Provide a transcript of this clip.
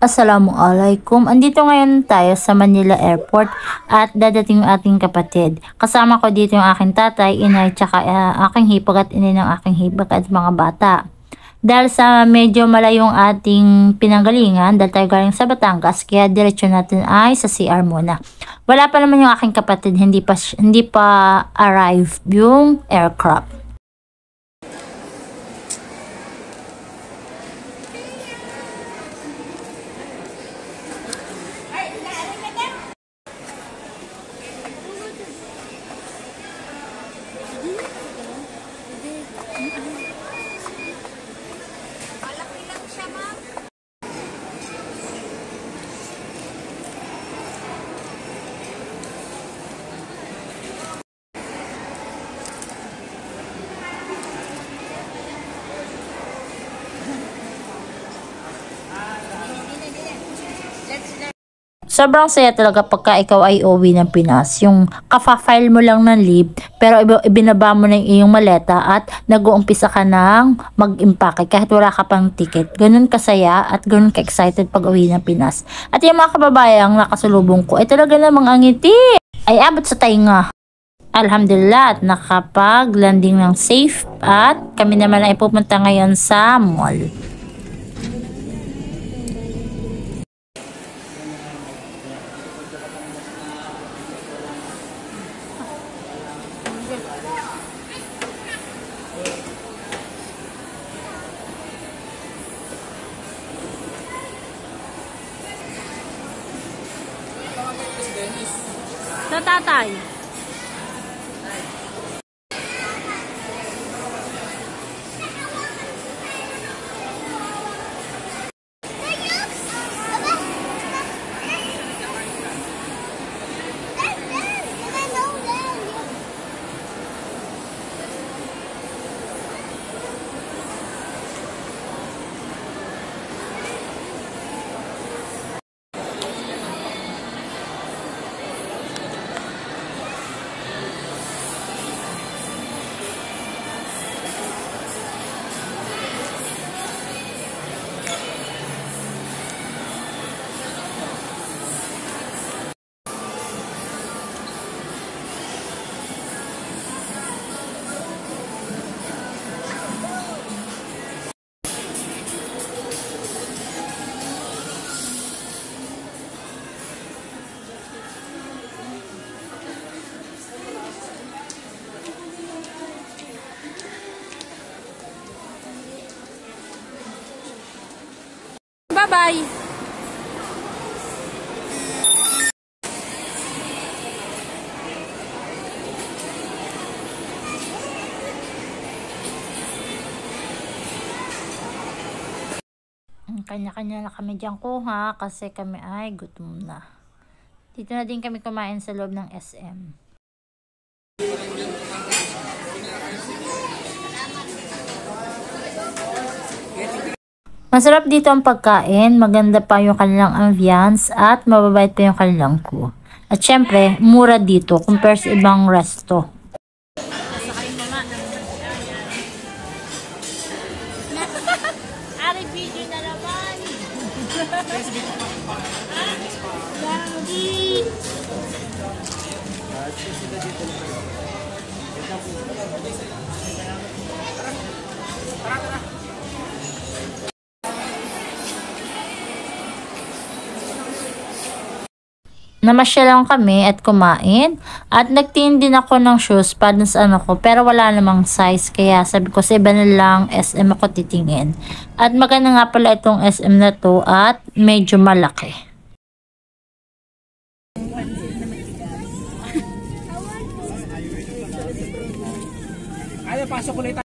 Assalamualaikum. Andito ngayon tayo sa Manila Airport at dadating yung ating kapatid. Kasama ko dito yung aking tatay, inay, tsaka aking hipag at inay ng aking hipag at mga bata. Dahil sa medyo malayong ating pinanggalingan, dahil tayo galing sa Batangas, kaya diretsyo natin ay sa CR muna. Wala pa naman yung aking kapatid, hindi pa arrive yung aircraft. Sobrang saya talaga pagka ikaw ay uwi ng Pinas. Yung kafa-file mo lang ng leave, pero ibinaba mo na yung iyong maleta at nag-uumpisa ka ng mag-impake kahit wala ka pang ticket. Ganun kasaya at ganun ka-excited pag uwi ng Pinas. At yung mga kababayang nakasulubong ko ay talaga namang ang ngiti ay abot sa tainga. Alhamdulillah at nakapag-landing ng safe at kami naman ay pupunta ngayon sa mall. Sa tatay. Bye-bye! Kanya-kanya na kami dyan kuha kasi kami ay gutom na. Dito na din kami kumain sa loob ng SM. Masarap dito ang pagkain, maganda pa yung kanilang ambience at mababait pa yung kanilang crew. At syempre, mura dito compare sa ibang resto. Ari video na naman. Namasyal lang kami at kumain at nagtingin din ako ng shoes para sa ano ko pero wala namang size kaya sabi ko sa iba na lang SM ako titingin. At maganda nga pala itong SM na to at medyo malaki. Ayaw, pasok ulit.